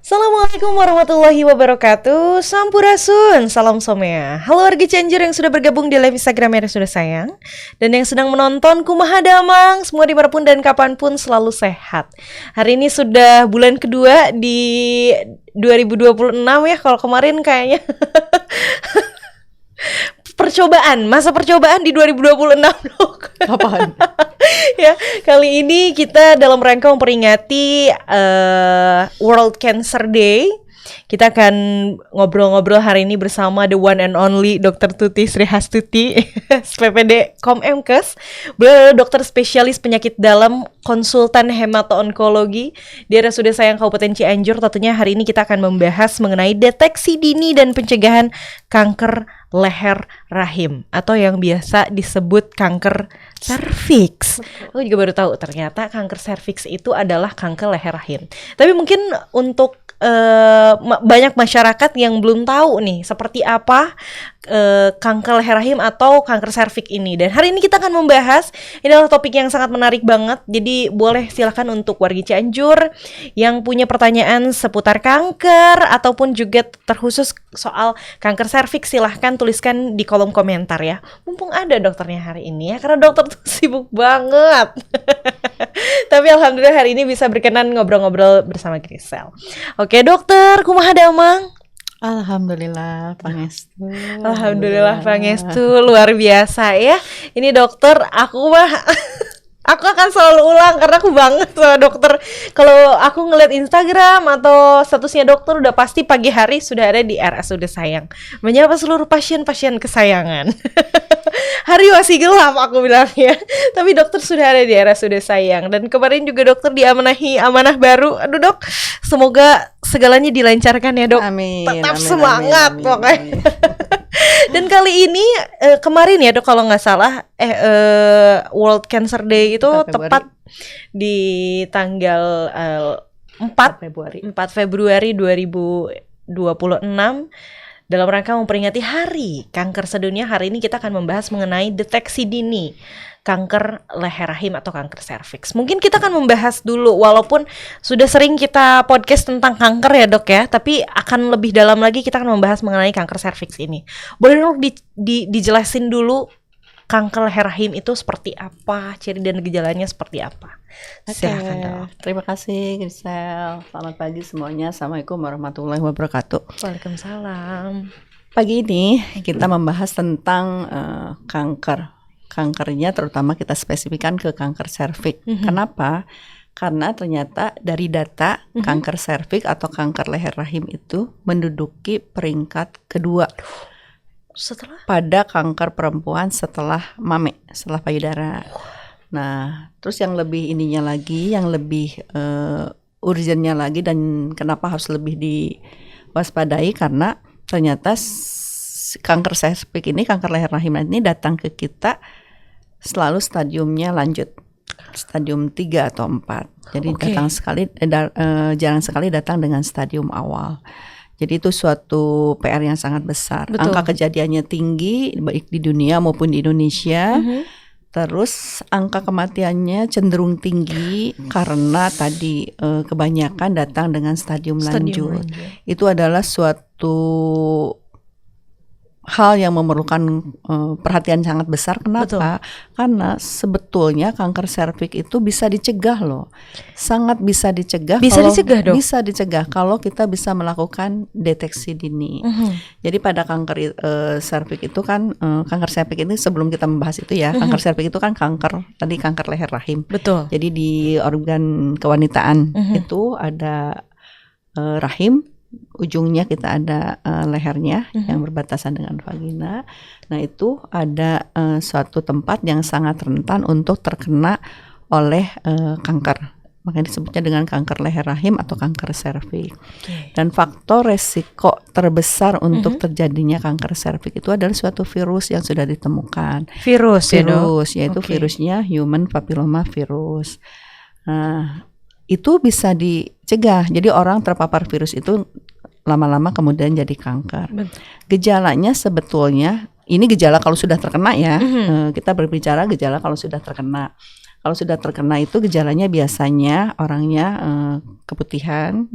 Assalamualaikum warahmatullahi wabarakatuh. Sampurasun, salam somea. Halo warga Cianjur yang sudah bergabung di live Instagram yang sudah sayang, dan yang sedang menonton kumaha damang, semua dimanapun dan kapanpun selalu sehat. Hari ini sudah bulan kedua di 2026 ya. Kalau kemarin kayaknya masa percobaan di 2026 dong. Kapan? Ya, kali ini kita dalam rangka memperingati World Cancer Day. Kita akan ngobrol-ngobrol hari ini bersama the one and only Dr. Tuti Sri Hastuti, PPD Komemkes. Beliau adalah dokter spesialis penyakit dalam, konsultan hemato-onkologi di RSUD Sayang Kabupaten Cianjur. Tentunya hari ini kita akan membahas mengenai deteksi dini dan pencegahan kanker leher rahim atau yang biasa disebut kanker serviks. Aku juga baru tahu ternyata kanker serviks itu adalah kanker leher rahim. Tapi mungkin untuk banyak masyarakat yang belum tahu nih seperti apa kanker leher rahim atau kanker serviks ini. Dan hari ini kita akan membahas, ini adalah topik yang sangat menarik banget. Jadi boleh silakan untuk warga Cianjur yang punya pertanyaan seputar kanker ataupun juga terkhusus soal kanker serviks, silahkan tuliskan di kolom komentar ya. Mumpung ada dokternya hari ini ya, karena dokter tuh sibuk banget. Tapi alhamdulillah hari ini bisa berkenan ngobrol-ngobrol bersama Grisel. Oke dokter, kumaha damang? Alhamdulillah, Pangestu. Alhamdulillah Pangestu, luar biasa ya. Ini dokter, aku akan selalu ulang karena aku banget sama dokter. Kalau aku ngeliat Instagram atau statusnya dokter, udah pasti pagi hari sudah ada di RSUD Sayang, menyapa seluruh pasien-pasien kesayangan. Hari masih gelap aku bilangnya, tapi dokter sudah ada di RSUD Sayang. Dan kemarin juga dokter diamanahi amanah baru. Aduh dok, semoga segalanya dilancarkan ya dok. Amin. Tetap amin, semangat amin, pokoknya. amin. Dan kali ini kemarin ya dok, kalau nggak salah World Cancer Day itu 4 Februari. tepat di tanggal 4 Februari 2026 dalam rangka memperingati Hari Kanker Sedunia. Hari ini kita akan membahas mengenai deteksi dini kanker leher rahim atau kanker serviks. Mungkin kita akan membahas dulu, walaupun sudah sering kita podcast tentang kanker ya dok ya, tapi akan lebih dalam lagi kita akan membahas mengenai kanker serviks ini. Boleh dong dijelasin dulu kanker leher rahim itu seperti apa, ciri dan gejalanya seperti apa? Silakan dok. Terima kasih Grisel. Selamat pagi semuanya. Assalamualaikum warahmatullahi wabarakatuh. Waalaikumsalam. Pagi ini kita membahas tentang kankernya, terutama kita spesifikkan ke kanker serviks. Kenapa? Karena ternyata dari data kanker serviks atau kanker leher rahim itu menduduki peringkat kedua Setelah pada kanker perempuan setelah mame, setelah payudara. Nah, terus yang lebih ininya lagi, yang lebih urgennya lagi, dan kenapa harus lebih diwaspadai, karena ternyata kanker serviks ini, kanker leher rahim ini datang ke kita selalu stadiumnya lanjut, stadium 3 atau 4. Jadi jarang sekali datang dengan stadium awal. Jadi itu suatu PR yang sangat besar. Betul. Angka kejadiannya tinggi baik di dunia maupun di Indonesia. Terus angka kematiannya cenderung tinggi karena tadi kebanyakan datang dengan stadium lanjut. Itu adalah suatu hal yang memerlukan perhatian sangat besar. Kenapa? Betul. Karena sebetulnya kanker serviks itu bisa dicegah loh. Sangat bisa dicegah. Bisa dicegah kalau kita bisa melakukan deteksi dini. Jadi pada kanker serviks itu kan, kanker serviks ini sebelum kita membahas itu ya, kanker serviks itu kan kanker leher rahim. Betul. Jadi di organ kewanitaan itu ada rahim, ujungnya kita ada lehernya yang berbatasan dengan vagina. Nah itu ada suatu tempat yang sangat rentan untuk terkena oleh kanker. Makanya disebutnya dengan kanker leher rahim atau kanker serviks. Dan faktor resiko terbesar untuk terjadinya kanker serviks itu adalah suatu virus yang sudah ditemukan. Virus yaitu virusnya human papilloma virus. Nah, itu bisa dicegah. Jadi orang terpapar virus itu lama-lama kemudian jadi kanker. Gejalanya sebetulnya, ini gejala kalau sudah terkena ya. Kita berbicara gejala kalau sudah terkena. Kalau sudah terkena itu gejalanya biasanya orangnya keputihan,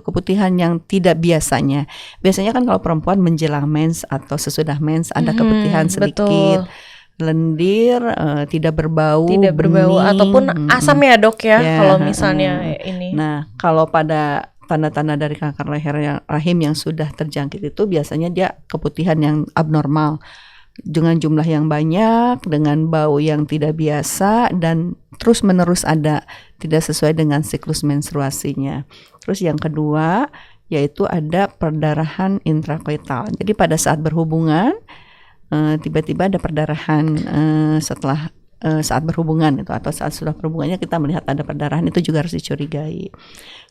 keputihan yang tidak biasanya. Biasanya kan kalau perempuan menjelang mens atau sesudah mens ada keputihan sedikit. Betul. Lendir, tidak berbau, bening, ataupun asam ya dok ya, kalau misalnya ini. Nah, kalau pada tanda-tanda dari kanker leher rahim yang sudah terjangkit itu biasanya dia keputihan yang abnormal dengan jumlah yang banyak, dengan bau yang tidak biasa dan terus menerus ada, tidak sesuai dengan siklus menstruasinya. Terus yang kedua yaitu ada perdarahan intrakoital. Jadi pada saat berhubungan tiba-tiba ada perdarahan setelah saat berhubungan itu atau saat sudah berhubungannya kita melihat ada perdarahan, itu juga harus dicurigai.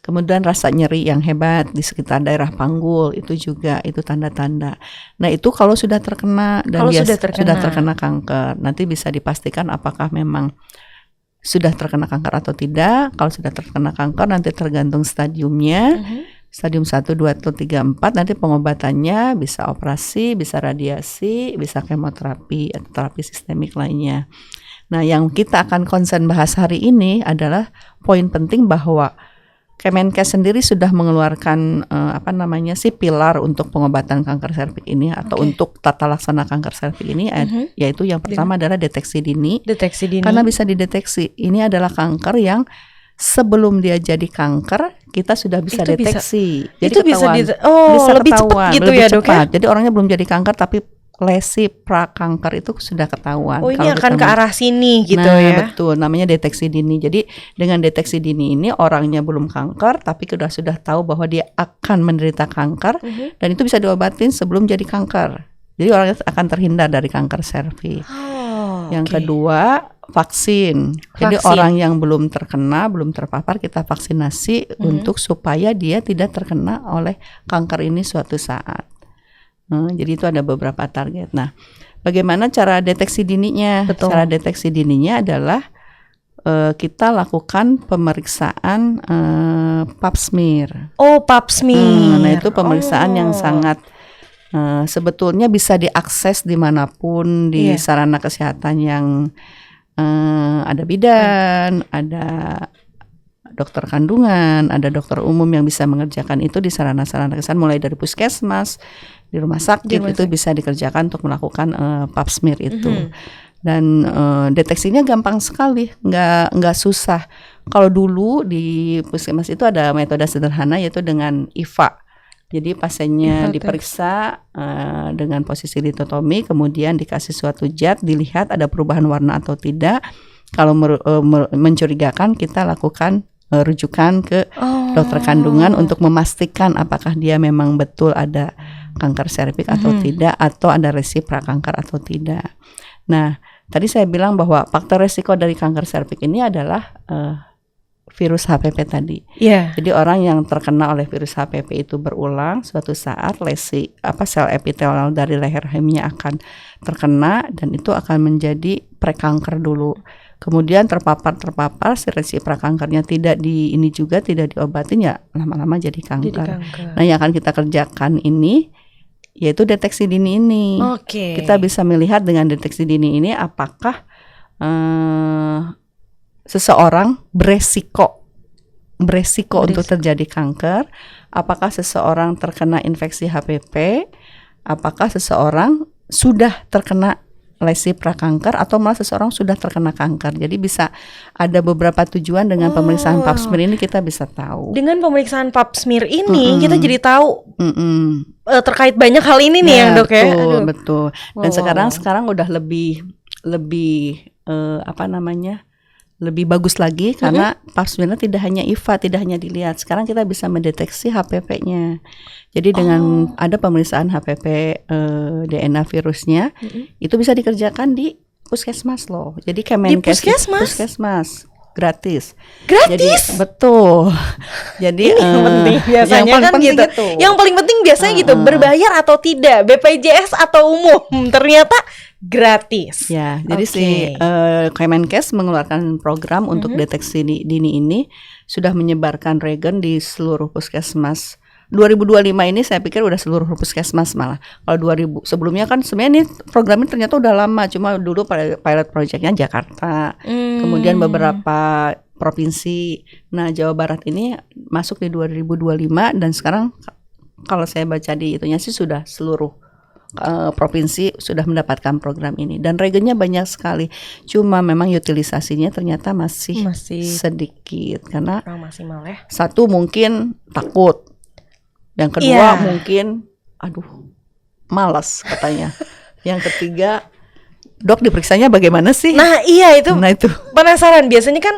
Kemudian rasa nyeri yang hebat di sekitar daerah panggul itu juga itu tanda-tanda. Nah itu kalau sudah terkena dan sudah terkena kanker, nanti bisa dipastikan apakah memang sudah terkena kanker atau tidak. Kalau sudah terkena kanker nanti tergantung stadiumnya. Stadium 1, 2, atau 3, 4 nanti pengobatannya bisa operasi, bisa radiasi, bisa kemoterapi atau terapi sistemik lainnya. Nah, yang kita akan concern bahas hari ini adalah poin penting bahwa Kemenkes sendiri sudah mengeluarkan pilar untuk pengobatan kanker serviks ini atau untuk tata laksana kanker serviks ini, yaitu yang pertama adalah deteksi dini. Karena bisa dideteksi. Ini adalah kanker yang sebelum dia jadi kanker kita sudah bisa deteksi. Jadi itu ketahuan, bisa lebih cepat gitu ya dok ya. Jadi orangnya belum jadi kanker tapi lesi prakanker itu sudah ketahuan. Oh ini akan ke arah sini gitu ya. Betul, namanya deteksi dini. Jadi dengan deteksi dini ini orangnya belum kanker tapi sudah tahu bahwa dia akan menderita kanker dan itu bisa diobatin sebelum jadi kanker. Jadi orangnya akan terhindar dari kanker serviks. Yang kedua vaksin. Jadi orang yang belum terkena, belum terpapar kita vaksinasi untuk supaya dia tidak terkena oleh kanker ini suatu saat. Jadi itu ada beberapa target. Nah, bagaimana cara deteksi dininya? Betul. Cara deteksi dininya adalah kita lakukan pemeriksaan pap smear. Oh, pap smear. Nah, itu pemeriksaan yang sangat sebetulnya bisa diakses dimanapun di sarana kesehatan yang ada bidan, ada dokter kandungan, ada dokter umum yang bisa mengerjakan itu di sarana-sarana kesehatan mulai dari puskesmas, di rumah sakit itu bisa dikerjakan untuk melakukan pap smear itu. Dan deteksinya gampang sekali, nggak susah. Kalau dulu di puskesmas itu ada metode sederhana yaitu dengan IVA. Jadi pasiennya diperiksa dengan posisi litotomi, kemudian dikasih suatu zat, dilihat ada perubahan warna atau tidak. Kalau mencurigakan kita lakukan rujukan ke dokter kandungan untuk memastikan apakah dia memang betul ada kanker serviks atau tidak, atau ada resi prakanker atau tidak. Nah, tadi saya bilang bahwa faktor resiko dari kanker serviks ini adalah virus HPV tadi. Jadi orang yang terkena oleh virus HPV itu berulang, suatu saat lesi sel epitelial dari leher rahimnya akan terkena dan itu akan menjadi prekanker dulu. Kemudian terpapar si resi prakankernya tidak diobatin ya lama-lama jadi kanker. Nah, yang akan kita kerjakan ini yaitu deteksi dini ini. Kita bisa melihat dengan deteksi dini ini apakah seseorang beresiko untuk terjadi kanker, apakah seseorang terkena infeksi HPV, apakah seseorang sudah terkena lesi prakanker atau malah seseorang sudah terkena kanker. Jadi bisa ada beberapa tujuan dengan pemeriksaan pap smear ini kita bisa tahu. Dengan pemeriksaan pap smear ini kita jadi tahu terkait banyak hal ini nih yang dok ya. Betul. Dan sekarang udah lebih lebih bagus lagi karena pap smear tidak hanya IVA, tidak hanya dilihat. Sekarang kita bisa mendeteksi HPV-nya. Jadi dengan ada pemeriksaan HPV DNA virusnya, itu bisa dikerjakan di puskesmas loh. Jadi Kemenkes di puskesmas gratis. Jadi, betul. Jadi yang penting biasanya yang kan gitu. Yang paling penting biasanya gitu, berbayar atau tidak, BPJS atau umum, ternyata gratis. Ya, jadi Kemenkes mengeluarkan program untuk deteksi dini ini, sudah menyebarkan regen di seluruh puskesmas 2025 ini saya pikir udah seluruh puskesmas malah. Kalau 2000 sebelumnya kan sebenarnya ini program ini ternyata udah lama, cuma dulu pilot projectnya Jakarta, kemudian beberapa provinsi. Nah, Jawa Barat ini masuk di 2025 dan sekarang kalau saya baca di itunya sih sudah seluruh provinsi sudah mendapatkan program ini dan regennya banyak sekali. Cuma memang utilisasinya ternyata masih sedikit karena maksimal ya. Satu mungkin takut. Yang kedua mungkin malas katanya. Yang ketiga, dok diperiksanya bagaimana sih? Nah itu penasaran. Biasanya kan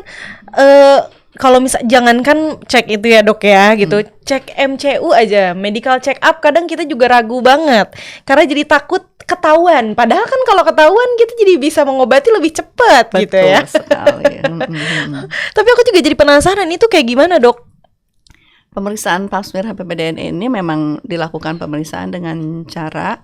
kalau jangankan cek itu ya dok ya gitu, cek MCU aja, medical check up kadang kita juga ragu banget karena jadi takut ketahuan. Padahal kan kalau ketahuan kita jadi bisa mengobati lebih cepat gitu ya. Betul sekali. Tapi aku juga jadi penasaran itu kayak gimana dok? Pemeriksaan pap smear HPP-DNA ini memang dilakukan pemeriksaan dengan cara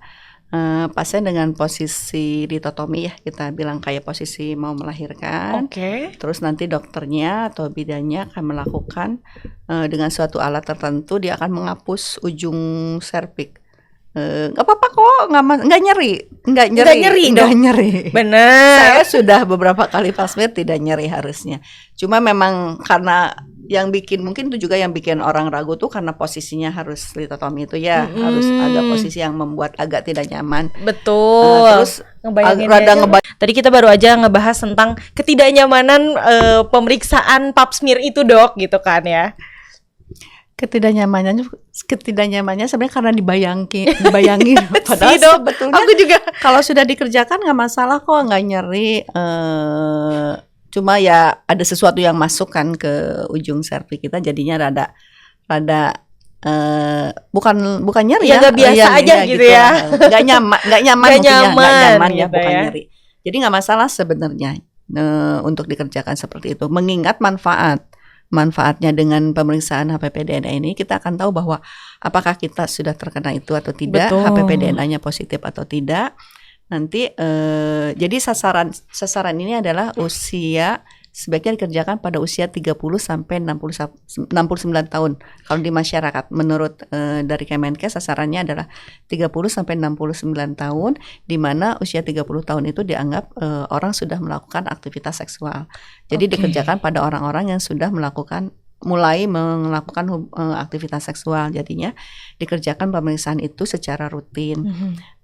pasien dengan posisi ditotomi ya, kita bilang kayak posisi mau melahirkan. Terus nanti dokternya atau bidannya akan melakukan dengan suatu alat tertentu, dia akan menghapus ujung serviks. Nggak apa-apa kok, nggak nyeri. Benar. Saya sudah beberapa kali pap smear tidak nyeri harusnya. Cuma memang karena yang bikin, mungkin itu juga yang bikin orang ragu tuh karena posisinya harus litotomi itu ya, harus ada posisi yang membuat agak tidak nyaman. Betul. Terus tadi kita baru aja ngebahas tentang ketidaknyamanan pemeriksaan pap smear itu dok, gitu kan ya. Ketidaknyamannya sebenarnya karena dibayangin padahal sebetulnya aku juga kalau sudah dikerjakan nggak masalah kok, nggak nyeri, cuma ya ada sesuatu yang masuk kan ke ujung serviks kita, jadinya rada bukan nyeri ya, nggak biasa aja gitu ya, nggak nyaman ya, gitu bukan ya. nyeri, jadi nggak masalah sebenarnya untuk dikerjakan seperti itu, mengingat manfaatnya dengan pemeriksaan HPP-DNA ini kita akan tahu bahwa apakah kita sudah terkena itu atau tidak, HPP-DNA-nya positif atau tidak. Nanti jadi sasaran ini adalah usia, sebaiknya dikerjakan pada usia 30 sampai 69 tahun. Kalau di masyarakat menurut dari Kemenkes sasarannya adalah 30 sampai 69 tahun, di mana usia 30 tahun itu dianggap orang sudah melakukan aktivitas seksual. Jadi dikerjakan pada orang-orang yang sudah mulai melakukan aktivitas seksual, jadinya dikerjakan pemeriksaan itu secara rutin.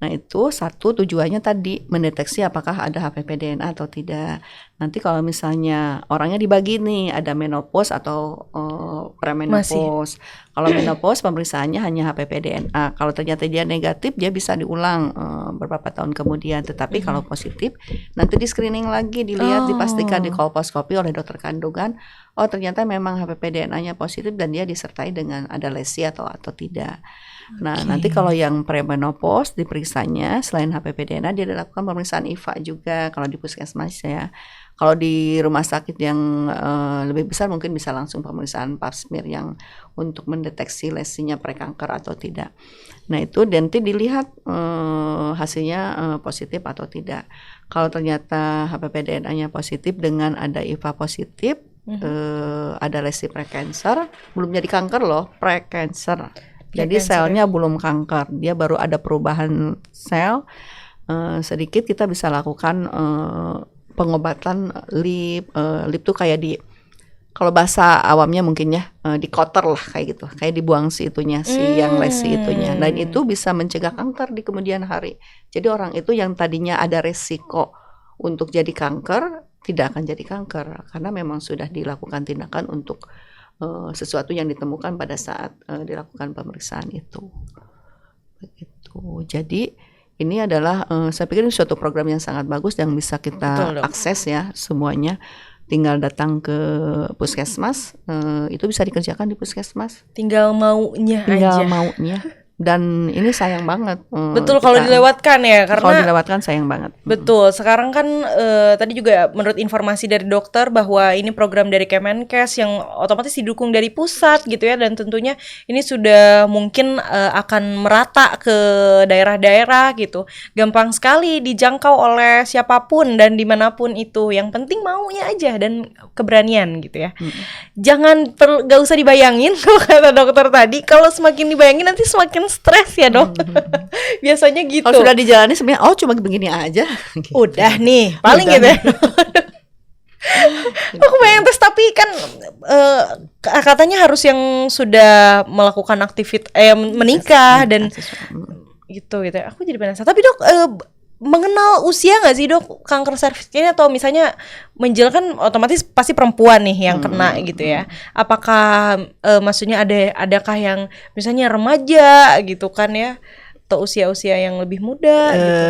Nah itu satu tujuannya tadi mendeteksi apakah ada HPP-DNA atau tidak. Nanti kalau misalnya orangnya dibagi nih, ada menopause atau premenopause. Kalau menopause pemeriksaannya hanya HPP-DNA. Kalau ternyata dia negatif, dia bisa diulang beberapa tahun kemudian. Tetapi kalau positif, nanti di screening lagi, dilihat, dipastikan di kolposcopy oleh dokter kandungan. Oh ternyata memang HPP-DNA-nya positif dan dia disertai dengan ada lesi atau tidak. Nah nanti kalau yang premenopause diperiksanya selain HPP-DNA dia dilakukan pemeriksaan IVA juga kalau di puskesmas ya. Kalau di rumah sakit yang lebih besar mungkin bisa langsung pemeriksaan pap smear yang untuk mendeteksi lesinya prekanker atau tidak. Nah itu nanti dilihat hasilnya positif atau tidak. Kalau ternyata HPP-DNA-nya positif dengan ada IVA positif, ada lesi prekancer, belum jadi kanker loh, prekancer. Jadi selnya belum kanker, dia baru ada perubahan sel sedikit, kita bisa lakukan pengobatan lip tuh kayak kalau bahasa awamnya mungkin ya dikoter lah kayak gitu, kayak dibuang si itunya, si yang lesi itunya, dan itu bisa mencegah kanker di kemudian hari. Jadi orang itu yang tadinya ada resiko untuk jadi kanker tidak akan jadi kanker karena memang sudah dilakukan tindakan untuk sesuatu yang ditemukan pada saat dilakukan pemeriksaan itu. Begitu. Jadi ini adalah saya pikir ini suatu program yang sangat bagus yang bisa kita akses ya semuanya. Tinggal datang ke puskesmas, itu bisa dikerjakan di puskesmas. Tinggal maunya. Dan ini sayang banget. Betul kalau dilewatkan ya, karena kalau dilewatkan sayang banget. Betul. Sekarang kan tadi juga menurut informasi dari dokter bahwa ini program dari Kemenkes yang otomatis didukung dari pusat gitu ya, dan tentunya ini sudah mungkin akan merata ke daerah-daerah gitu. Gampang sekali dijangkau oleh siapapun dan dimanapun itu. Yang penting maunya aja dan keberanian gitu ya. Gak usah dibayangin kalau kata dokter tadi. Kalau semakin dibayangin nanti semakin stres ya dok. Biasanya gitu. Kalau sudah dijalani sebenarnya cuma begini aja. Udah nih, paling Udah gitu ya. Aku pengen tes tapi kan katanya harus yang sudah melakukan menikah dan gitu ya. Aku jadi penasaran. Tapi dok, mengenal usia nggak sih dok kanker serviks ini, atau misalnya menjelaskan otomatis pasti perempuan nih yang kena gitu ya. Apakah maksudnya adakah yang misalnya remaja gitu kan ya, atau usia-usia yang lebih muda gitu?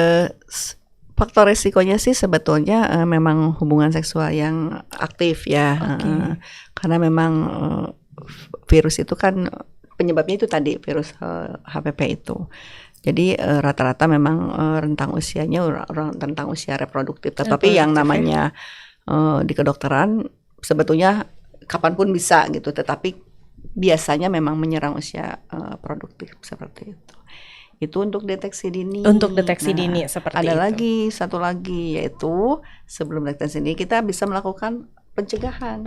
Faktor resikonya sih sebetulnya memang hubungan seksual yang aktif ya. Karena memang virus itu kan penyebabnya itu tadi virus HPV itu. Jadi rata-rata memang rentang usianya rentang usia reproduktif. Tetapi yang namanya di kedokteran sebetulnya kapanpun bisa gitu. Tetapi biasanya memang menyerang usia produktif seperti itu. Itu untuk deteksi dini. Untuk deteksi dini seperti ada itu. satu lagi yaitu sebelum deteksi dini kita bisa melakukan pencegahan.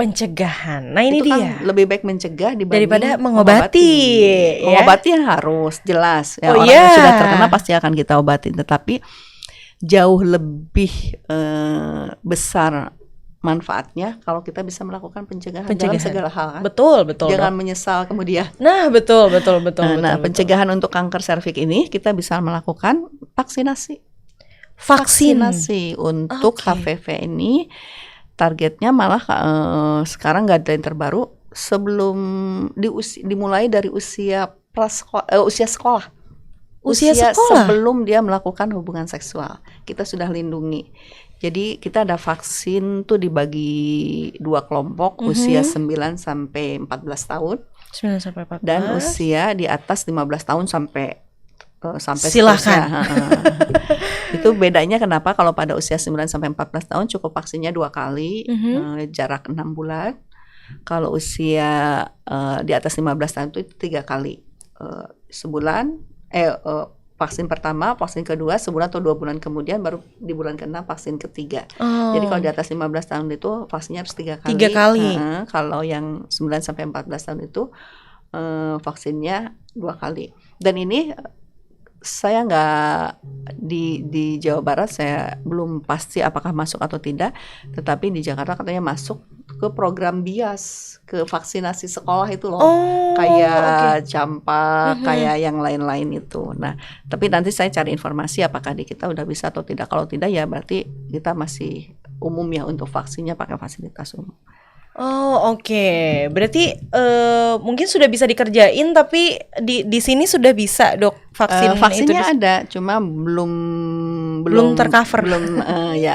Nah ini itu dia. Kan lebih baik mencegah daripada mengobati. Ya? Mengobati yang harus jelas. Ya, orang iya. yang sudah terkena pasti akan kita obatin. Tetapi jauh lebih besar manfaatnya kalau kita bisa melakukan pencegahan dalam segala hal kan. Betul. Jangan menyesal kemudian. Nah, betul. Pencegahan untuk kanker serviks ini kita bisa melakukan vaksinasi. Vaksinasi untuk HPV ini targetnya malah sekarang nggak ada yang terbaru sebelum dimulai dari usia sekolah. Usia sebelum dia melakukan hubungan seksual kita sudah lindungi. Jadi kita ada vaksin tuh dibagi 2 kelompok, usia 9 sampai 14 tahun. 9 sampai 14. Dan usia di atas 15 tahun sampai silakan. Itu bedanya kenapa kalau pada usia 9 sampai 14 tahun cukup vaksinnya 2 kali, jarak 6 bulan. Kalau usia di atas 15 tahun itu 3 kali, sebulan. Vaksin pertama, vaksin kedua sebulan atau 2 bulan kemudian, baru di bulan ke-6 vaksin ketiga. Jadi kalau di atas 15 tahun itu vaksinnya harus 3 kali. 3 kali. Kalau yang 9 sampai 14 tahun itu vaksinnya 2 kali. Dan ini saya nggak di Jawa Barat, saya belum pasti apakah masuk atau tidak. Tetapi di Jakarta katanya masuk ke program BIAS, ke vaksinasi sekolah itu loh, kayak campak, kayak yang lain-lain itu. Nah, tapi nanti saya cari informasi apakah di kita udah bisa atau tidak. Kalau tidak ya berarti kita masih umum ya untuk vaksinnya pakai fasilitas umum. Berarti mungkin sudah bisa dikerjain, tapi di sini sudah bisa dok vaksin vaksinnya itu ada, cuma belum tercover.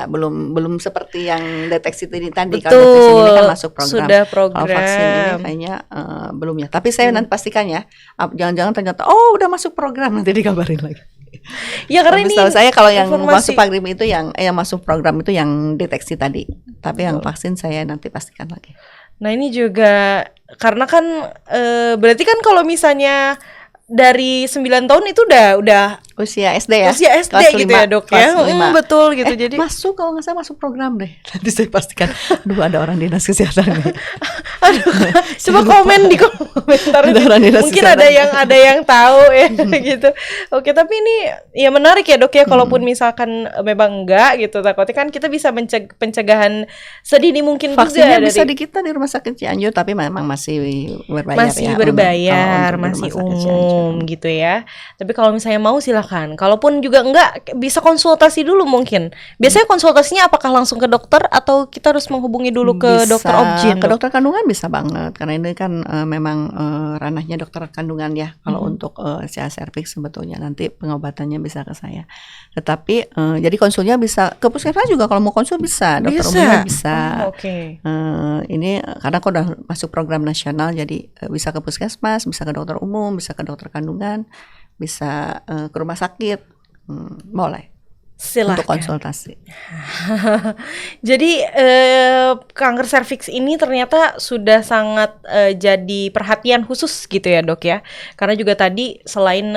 Belum seperti yang deteksi tadi. Betul. Kalau deteksi ini kan masuk program. Sudah program. Kalau vaksin ini kayaknya belum ya. Tapi saya nanti pastikan ya. Jangan-jangan ternyata udah masuk program, nanti dikabarin lagi. Ya karena ini tahu saya kalau yang masuk program itu yang masuk program itu yang deteksi tadi. Tapi yang vaksin saya nanti pastikan lagi. Nah ini juga karena kan berarti kan kalau misalnya dari 9 tahun itu udah usia SD ya. Usia SD kelas gitu 5, ya dok ya. Betul gitu. Jadi masuk, kalau nggak salah masuk program deh. Nanti saya pastikan. Aduh, ada orang dinas kesehatan nih. Aduh, coba komen di komentar. Mungkin ada yang tahu ya gitu. Oke, tapi ini ya menarik ya dok ya. Kalaupun misalkan memang enggak gitu, takutnya kan kita bisa pencegahan sedini mungkin. Vaksinnya juga bisa di kita di Rumah Sakit Cianjur, tapi memang masih berbayar. Masih berbayar, masih umum gitu ya. Tapi kalau misalnya mau silakan. Kalaupun juga enggak, bisa konsultasi dulu mungkin. Biasanya konsultasinya apakah langsung ke dokter atau kita harus menghubungi dulu ke dokter obgyn? Ke dokter kandungan bisa banget, karena ini kan memang ranahnya dokter kandungan ya. Kalau untuk usia serviks sebetulnya nanti pengobatannya bisa ke saya. Tetapi jadi konsulnya bisa ke puskesmas juga, kalau mau konsul bisa, dokter umumnya bisa. Ini karena kok udah masuk program nasional, jadi bisa ke puskesmas, bisa ke dokter umum, bisa ke dokter kandungan, bisa ke rumah sakit, boleh Silahkan. untuk konsultasi. Jadi kanker serviks ini ternyata sudah sangat jadi perhatian khusus gitu ya dok ya. Karena juga tadi selain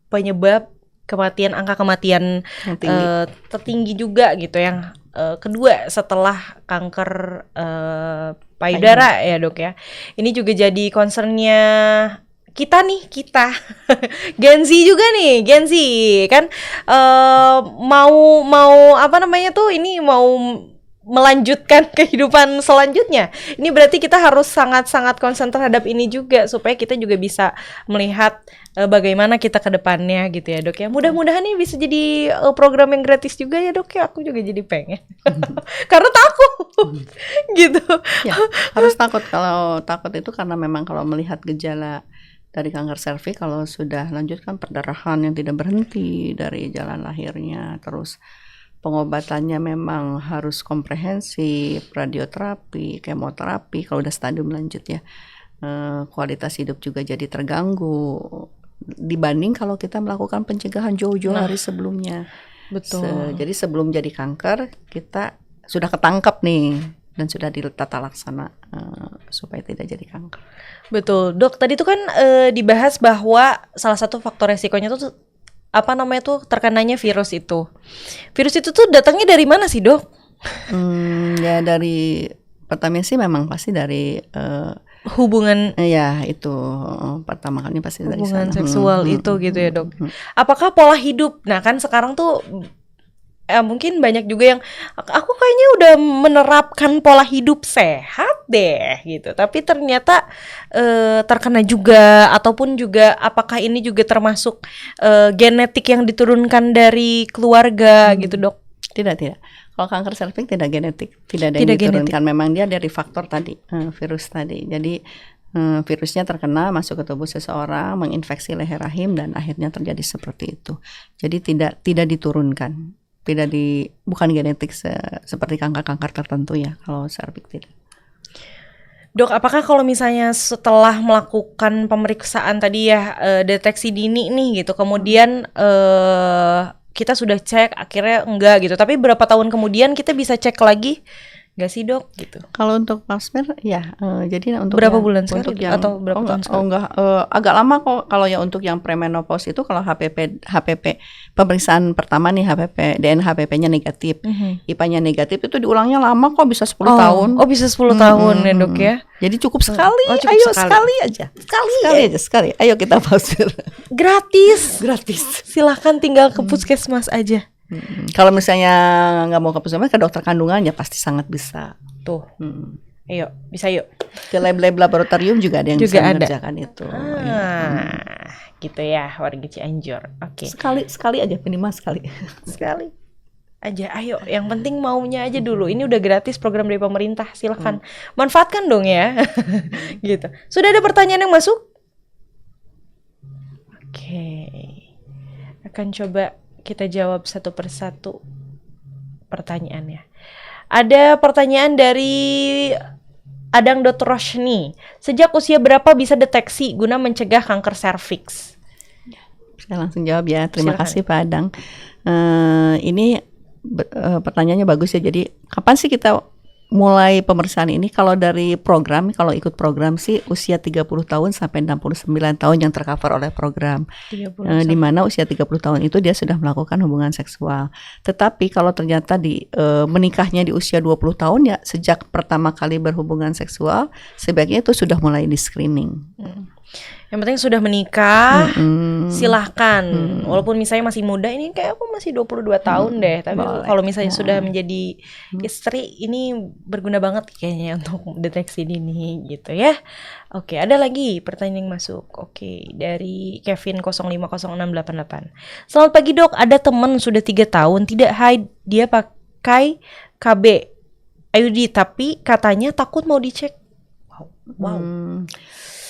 penyebab kematian, angka kematian Yang tinggi. tertinggi juga gitu yang kedua setelah kanker payudara ya dok ya. Ini juga jadi concernnya kita Gen Z juga nih, Gen Z kan mau apa namanya tuh, ini mau melanjutkan kehidupan selanjutnya. Ini berarti kita harus sangat-sangat konsen terhadap ini juga supaya kita juga bisa melihat bagaimana kita ke depannya gitu ya dok ya. Mudah-mudahan ini bisa jadi program yang gratis juga ya dok ya. Aku juga jadi pengen karena takut gitu. Ya, harus takut. Kalau takut itu karena memang kalau melihat gejala dari kanker serviks, kalau sudah lanjutkan perdarahan yang tidak berhenti dari jalan lahirnya, terus pengobatannya memang harus komprehensif, radioterapi, kemoterapi, kalau udah stadium lanjut ya, kualitas hidup juga jadi terganggu dibanding kalau kita melakukan pencegahan jauh-jauh hari sebelumnya. Betul. Jadi sebelum jadi kanker kita sudah ketangkep nih dan sudah ditata laksana supaya tidak jadi kanker. Betul, dok. Tadi tuh kan dibahas bahwa salah satu faktor resikonya tuh apa namanya tuh terkenanya virus itu. Virus itu tuh datangnya dari mana sih dok? Ya dari pertama sih memang pasti dari Hubungan ya itu pertama kali pasti dari hubungan sana. seksual itu gitu ya dok. Apakah pola hidup? Nah kan sekarang tuh mungkin banyak juga yang aku kayaknya udah menerapkan pola hidup sehat deh gitu, tapi ternyata terkena juga, ataupun juga apakah ini juga termasuk genetik yang diturunkan dari keluarga gitu dok? Tidak. Kalau kanker serviks tidak genetik, tidak ada yang diturunkan. Memang dia dari faktor tadi, virus tadi. Jadi virusnya terkena masuk ke tubuh seseorang, menginfeksi leher rahim dan akhirnya terjadi seperti itu. Jadi tidak diturunkan. Bukan genetik seperti kanker-kanker tertentu ya, kalau serviks tidak. Dok, apakah kalau misalnya setelah melakukan pemeriksaan tadi ya, deteksi dini nih gitu, kemudian kita sudah cek akhirnya enggak gitu, tapi berapa tahun kemudian kita bisa cek lagi nggak sih dok gitu? Kalau untuk pap smear ya, jadi untuk berapa bulan sekali untuk yang, atau berapa tahun sekali? Enggak, agak lama kok. Kalau yang untuk yang premenopause itu kalau HPP pemeriksaan pertama nih DNA HPP-nya negatif, IPA-nya negatif itu diulangnya lama kok, bisa 10 tahun. Oh bisa 10 tahun ya dok ya? Jadi cukup sekali, cukup sekali aja. Sekali. Ayo kita pap smear. Gratis. Silahkan tinggal ke puskesmas aja. Kalau misalnya nggak mau ke puskesmas, ke dokter kandungan ya pasti sangat bisa. Tuh. Ayo, bisa yuk. Ke lab laboratorium juga ada yang bisa mengerjakan itu. Gitu ya, warga Cianjur. Oke. Sekali aja, minimal sekali. Sekali aja. Ayo, yang penting maunya aja dulu. Ini udah gratis program dari pemerintah. Silakan manfaatkan dong ya. Gitu. Sudah ada pertanyaan yang masuk? Oke. Akan coba kita jawab satu persatu pertanyaannya. Ada pertanyaan dari Adang Dr. Roshni. Sejak usia berapa bisa deteksi guna mencegah kanker serviks? Saya langsung jawab ya. Terima kasih Pak Adang. Ini pertanyaannya bagus ya. Jadi kapan sih kita mulai pemeriksaan ini? Kalau dari program, kalau ikut program sih usia 30 tahun sampai 69 tahun yang tercover oleh program. Di mana usia 30 tahun itu dia sudah melakukan hubungan seksual. Tetapi kalau ternyata menikahnya di usia 20 tahun ya, sejak pertama kali berhubungan seksual sebaiknya itu sudah mulai di screening. Yang penting sudah menikah, silahkan. Walaupun misalnya masih muda, ini kayak aku masih 22 tahun deh. Tapi kalau misalnya sudah menjadi istri, ini berguna banget kayaknya untuk deteksi dini gitu ya. Oke, ada lagi pertanyaan yang masuk. Oke, dari Kevin 050688. Selamat pagi dok, ada teman sudah 3 tahun tidak haid, dia pakai KB IUD tapi katanya takut mau dicek. Wow.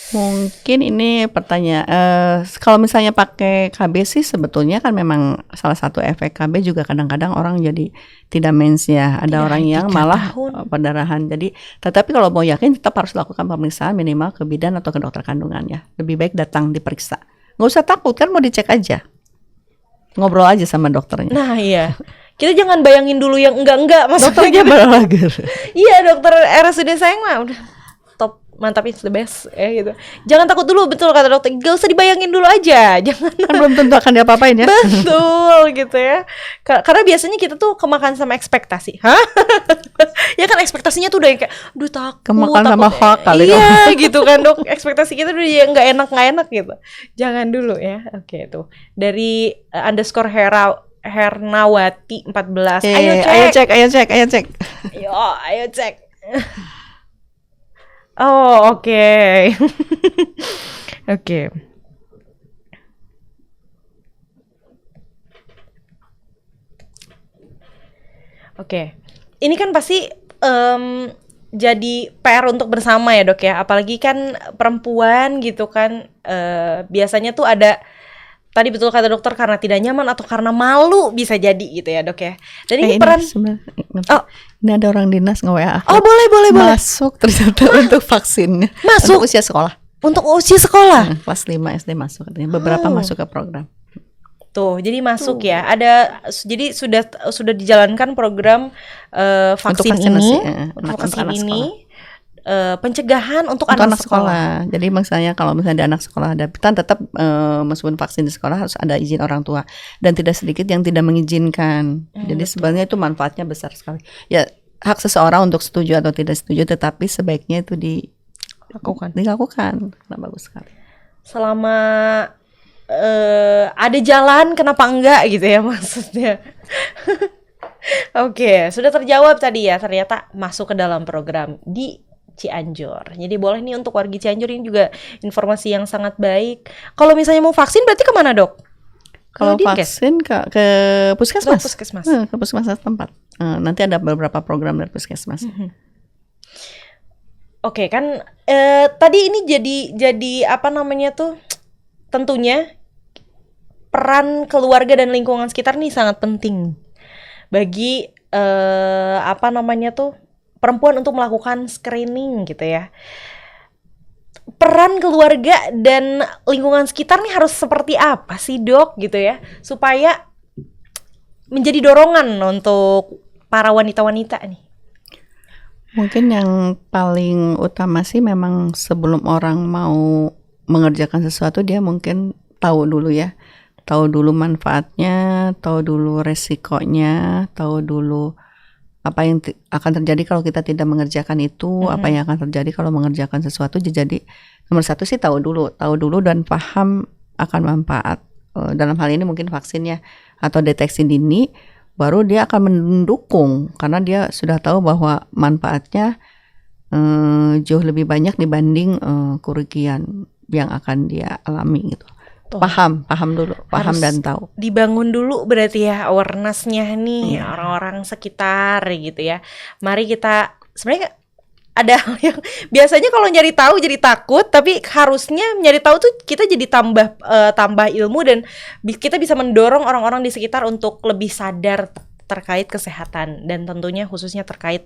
Mungkin ini pertanyaan, kalau misalnya pakai KB sih sebetulnya kan memang salah satu efek KB juga kadang-kadang orang jadi tidak mens ya. Ada orang yang malah perdarahan. Jadi, tetapi kalau mau yakin tetap harus lakukan pemeriksaan minimal ke bidan atau ke dokter kandungan ya. Lebih baik datang diperiksa nggak usah takut kan, mau dicek aja, ngobrol aja sama dokternya. Nah iya, kita jangan bayangin dulu yang enggak Dokternya balagar. Iya, dokter RSUD Sayang mah udah top, mantap, it's the best gitu. Jangan takut dulu, betul kata dokter, gak usah dibayangin dulu aja, jangan. Kan belum tentu akan diapa-apain ya. Betul gitu ya. Karena biasanya kita tuh kemakan sama ekspektasi. Hah? Ya kan ekspektasinya tuh udah yang kayak duh takut. Kemakan sama hoak kali. Iya gitu kan dok. Ekspektasi kita udah yang nggak enak gitu. Jangan dulu ya. Oke tuh. Dari underscore Hernawati 14. Ayo cek. Ayo cek. Oh oke. Oke. Oke, ini kan pasti jadi PR untuk bersama ya dok ya, apalagi kan perempuan gitu kan, biasanya tuh ada, tadi betul kata dokter, karena tidak nyaman atau karena malu bisa jadi gitu ya dok ya. Dan ini peran, ini ada orang dinas nge-WA aku. Oh boleh. Masuk ternyata untuk vaksinnya. Masuk? Untuk usia sekolah. Untuk usia sekolah? Kelas 5 SD masuk, beberapa masuk ke program. Tuh, jadi masuk ya. Jadi sudah dijalankan program vaksin ini, vaksin ini, pencegahan untuk anak sekolah. Jadi misalnya kalau misalnya di anak sekolah ada, kan tetap meskipun vaksin di sekolah harus ada izin orang tua, dan tidak sedikit yang tidak mengizinkan. Jadi sebenarnya itu manfaatnya besar sekali. Ya hak seseorang untuk setuju atau tidak setuju, tetapi sebaiknya itu dilakukan. Nah, bagus sekali. Selama ada jalan, kenapa enggak gitu ya maksudnya. Oke, sudah terjawab tadi ya, ternyata masuk ke dalam program di Cianjur. Jadi boleh nih untuk warga Cianjur, ini juga informasi yang sangat baik. Kalau misalnya mau vaksin berarti kemana dok? Kalau vaksin ke puskesmas. Ke puskesmas tempat. Nanti ada beberapa program dari puskesmas. Oke, kan tadi ini jadi apa namanya tuh? Tentunya peran keluarga dan lingkungan sekitar nih sangat penting bagi apa namanya tuh perempuan untuk melakukan screening gitu ya. Peran keluarga dan lingkungan sekitar nih harus seperti apa sih dok gitu ya, supaya menjadi dorongan untuk para wanita-wanita nih? Mungkin yang paling utama sih memang sebelum orang mau mengerjakan sesuatu, dia mungkin tahu dulu manfaatnya, tahu dulu resikonya, tahu dulu apa yang akan terjadi kalau kita tidak mengerjakan itu, apa yang akan terjadi kalau mengerjakan sesuatu. Jadi nomor satu sih tahu dulu dan paham akan manfaat. Dalam hal ini mungkin vaksinnya atau deteksi dini, baru dia akan mendukung karena dia sudah tahu bahwa manfaatnya jauh lebih banyak dibanding kerugian yang akan dia alami gitu. Paham dulu, paham dan tahu. Dibangun dulu berarti ya awareness-nya nih, orang-orang sekitar gitu ya. Mari kita, sebenarnya ada hal yang biasanya kalau nyari tahu jadi takut, tapi harusnya nyari tahu tuh kita jadi tambah ilmu, dan kita bisa mendorong orang-orang di sekitar untuk lebih sadar terkait kesehatan, dan tentunya khususnya terkait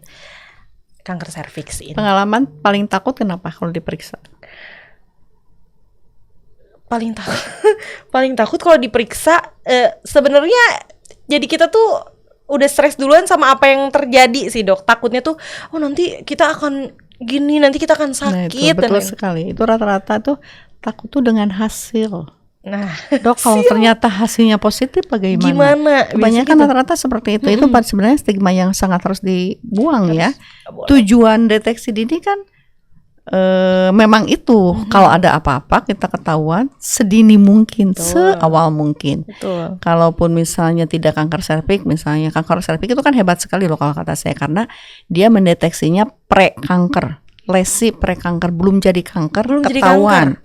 kanker serviks ini. Pengalaman paling takut kenapa kalau diperiksa? Paling takut kalau diperiksa, sebenarnya jadi kita tuh udah stres duluan sama apa yang terjadi sih dok. Takutnya tuh, oh nanti kita akan gini, nanti kita akan sakit. Nah, itu betul sekali. Itu rata-rata tuh takut tuh dengan hasil. Nah, dok, kalau ternyata hasilnya positif bagaimana? Gimana? Kebanyakan rata-rata seperti itu. Itu sebenarnya stigma yang sangat harus dibuang ya. Tujuan deteksi dini kan memang itu, kalau ada apa-apa kita ketahuan sedini mungkin, seawal mungkin. Betul. Kalaupun misalnya tidak kanker serviks, misalnya kanker serviks itu kan hebat sekali loh kalau kata saya, karena dia mendeteksinya pre-kanker, lesi pre-kanker, belum jadi kanker, ketahuan.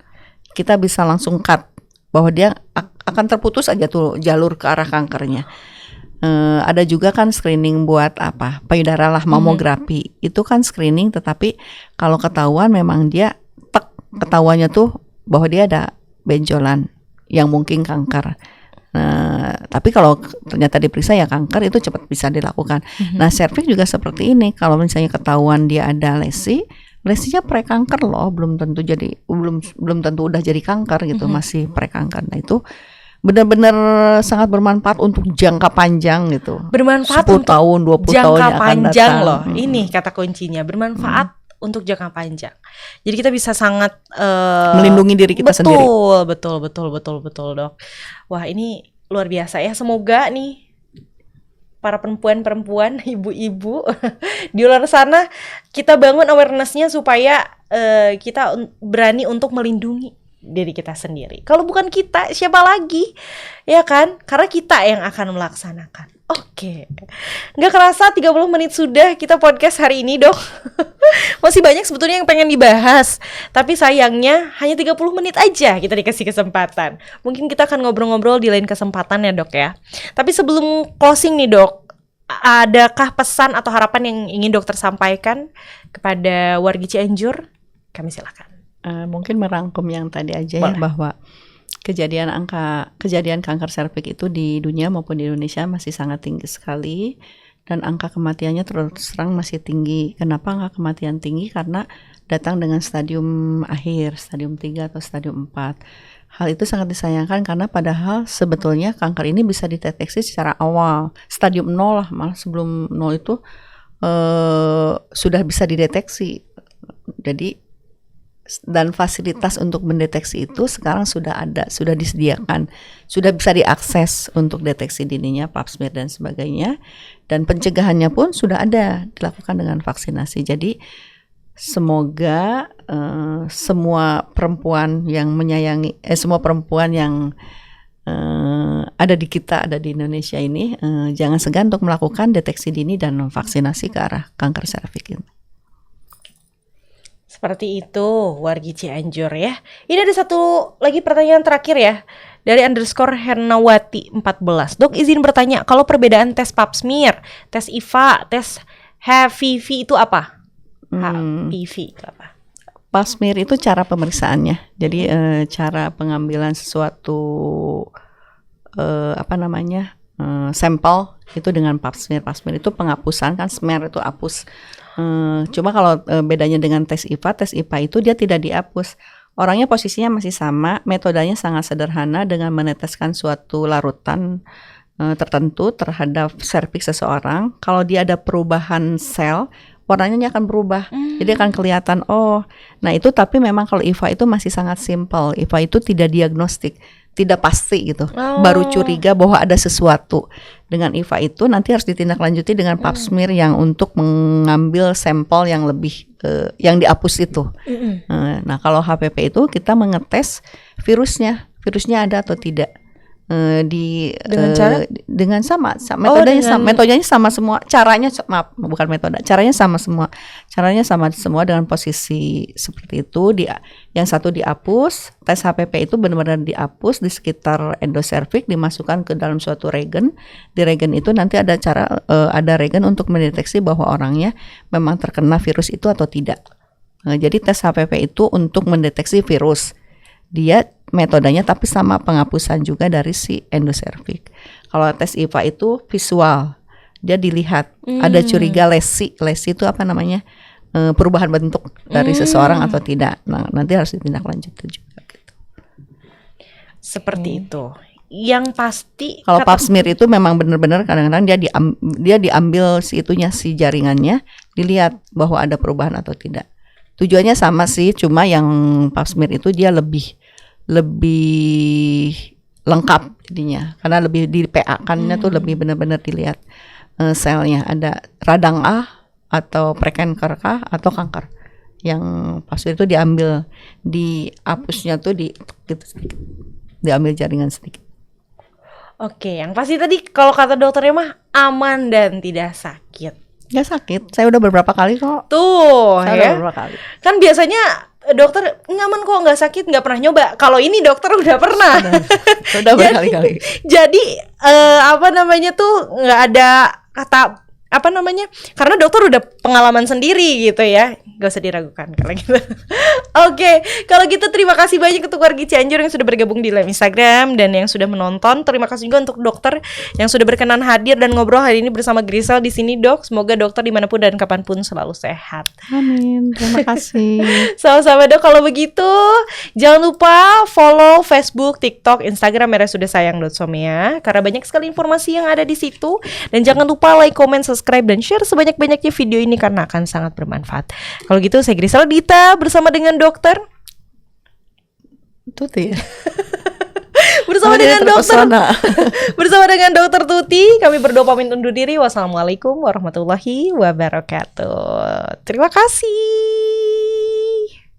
Kita bisa langsung cut bahwa dia akan terputus aja tuh jalur ke arah kankernya. Ada juga kan screening buat payudara lah, mamografi. Itu kan screening, tetapi kalau ketahuan memang dia ketahuannya tuh bahwa dia ada benjolan yang mungkin kanker. Tapi kalau ternyata diperiksa ya kanker, itu cepat bisa dilakukan. Nah, serviks juga seperti ini. Kalau misalnya ketahuan dia ada lesi, lesinya pre-kanker loh, belum tentu udah jadi kanker gitu, masih pre-kanker. Nah itu benar-benar sangat bermanfaat untuk jangka panjang gitu. Bermanfaat 10 tahun, 20 tahun yang akan panjang datang. Loh. Ini kata kuncinya, bermanfaat untuk jangka panjang. Jadi kita bisa sangat melindungi diri kita sendiri. Betul, Dok. Wah, ini luar biasa ya. Semoga nih para perempuan, ibu-ibu di luar sana kita bangun awareness-nya supaya kita berani untuk melindungi diri kita sendiri. Kalau bukan kita, siapa lagi? Ya kan? Karena kita yang akan melaksanakan. Oke. Nggak kerasa 30 menit sudah kita podcast hari ini, Dok. Masih banyak sebetulnya yang pengen dibahas. Tapi sayangnya hanya 30 menit aja kita dikasih kesempatan. Mungkin kita akan ngobrol-ngobrol di lain kesempatan ya, Dok ya. Tapi sebelum closing nih, Dok, adakah pesan atau harapan yang ingin dokter sampaikan kepada wargi Cianjur? Kami silakan. Mungkin merangkum yang tadi aja. Boleh. Ya, bahwa kejadian kanker serviks itu di dunia maupun di Indonesia masih sangat tinggi sekali, dan angka kematiannya terus terang masih tinggi. Kenapa angka kematian tinggi? Karena datang dengan stadium akhir, stadium 3 atau stadium 4. Hal itu sangat disayangkan karena padahal sebetulnya kanker ini bisa dideteksi secara awal, stadium 0 lah, malah sebelum 0 itu sudah bisa dideteksi. Jadi dan fasilitas untuk mendeteksi itu sekarang sudah ada, sudah disediakan, sudah bisa diakses untuk deteksi dininya, pap smear dan sebagainya, dan pencegahannya pun sudah ada, dilakukan dengan vaksinasi. Jadi semoga semua perempuan yang menyayangi, semua perempuan yang ada di Indonesia ini jangan segan untuk melakukan deteksi dini dan vaksinasi ke arah kanker serviks ini. Seperti itu, wargi Cianjur ya. Ini ada satu lagi pertanyaan terakhir ya, dari _Hernawati 14. Dok, izin bertanya, kalau perbedaan tes pap smear, tes IVA, tes HPV itu apa? HPV itu apa? Pap smear itu cara pemeriksaannya. Jadi cara pengambilan sesuatu sampel itu dengan pap smear. Pap smear itu penghapusan, kan smear itu hapus. Cuma kalau bedanya dengan tes IVA itu dia tidak dihapus. Orangnya posisinya masih sama, metodenya sangat sederhana dengan meneteskan suatu larutan tertentu terhadap serviks seseorang. Kalau dia ada perubahan sel, warnanya akan berubah. Jadi akan kelihatan, nah itu. Tapi memang kalau IVA itu masih sangat simpel. IVA itu tidak diagnostik, tidak pasti gitu. Baru curiga bahwa ada sesuatu. Dengan IVA itu nanti harus ditindaklanjuti dengan pap smear yang untuk mengambil sampel yang lebih yang dihapus itu. Nah kalau HPV itu kita mengetes virusnya ada atau tidak. Dengan sama metodenya sama semua, caranya sama semua dengan posisi seperti itu. Yang satu dihapus, tes HPV itu benar-benar dihapus di sekitar endoservix, dimasukkan ke dalam suatu regen. Di regen itu nanti ada regen untuk mendeteksi bahwa orangnya memang terkena virus itu atau tidak. Jadi tes HPV itu untuk mendeteksi virus. Dia metodenya tapi sama, penghapusan juga dari si endoservix. Kalau tes IVA itu visual, dia dilihat ada curiga lesi itu apa namanya, perubahan bentuk dari seseorang atau tidak. Nah nanti harus ditindaklanjuti juga gitu. Seperti itu. Yang pasti kalau pap smear itu memang benar-benar kadang-kadang dia diambil si jaringannya, dilihat bahwa ada perubahan atau tidak. Tujuannya sama sih, cuma yang pap smear itu dia lebih lengkap jadinya, karena lebih di PA-kannya tuh lebih benar-benar dilihat selnya, ada radang A atau prekanker K atau kanker. Yang pap smear itu dihapusnya tuh diambil jaringan sedikit. Oke, yang pasti tadi kalau kata dokternya mah aman dan tidak sakit. Gak sakit, saya udah beberapa kali kok. Tuh, saya udah beberapa kali. Kan biasanya dokter nyaman kok, nggak sakit, nggak pernah nyoba. Kalau ini dokter udah pernah. Udah berkali-kali. Jadi nggak ada kata apa namanya? Karena dokter udah pengalaman sendiri gitu ya. Gak usah diragukan kalau gitu. Oke, kalau gitu terima kasih banyak untuk warga Cianjur yang sudah bergabung di live Instagram dan yang sudah menonton. Terima kasih juga untuk dokter yang sudah berkenan hadir dan ngobrol hari ini bersama Grisel di sini, Dok. Semoga dokter dimanapun dan kapanpun selalu sehat. Amin. Terima kasih. Sama-sama, Dok. Kalau begitu, jangan lupa follow Facebook, TikTok, Instagram RSUD Sayang Somia karena banyak sekali informasi yang ada di situ. Dan jangan lupa like, comment, subscribe, dan share sebanyak-banyaknya video ini karena akan sangat bermanfaat. Kalau gitu, saya Grisel Dita bersama dengan dokter Tuti. bersama dengan dokter Tuti. Kami berdua pamit undur diri. Wassalamualaikum warahmatullahi wabarakatuh. Terima kasih.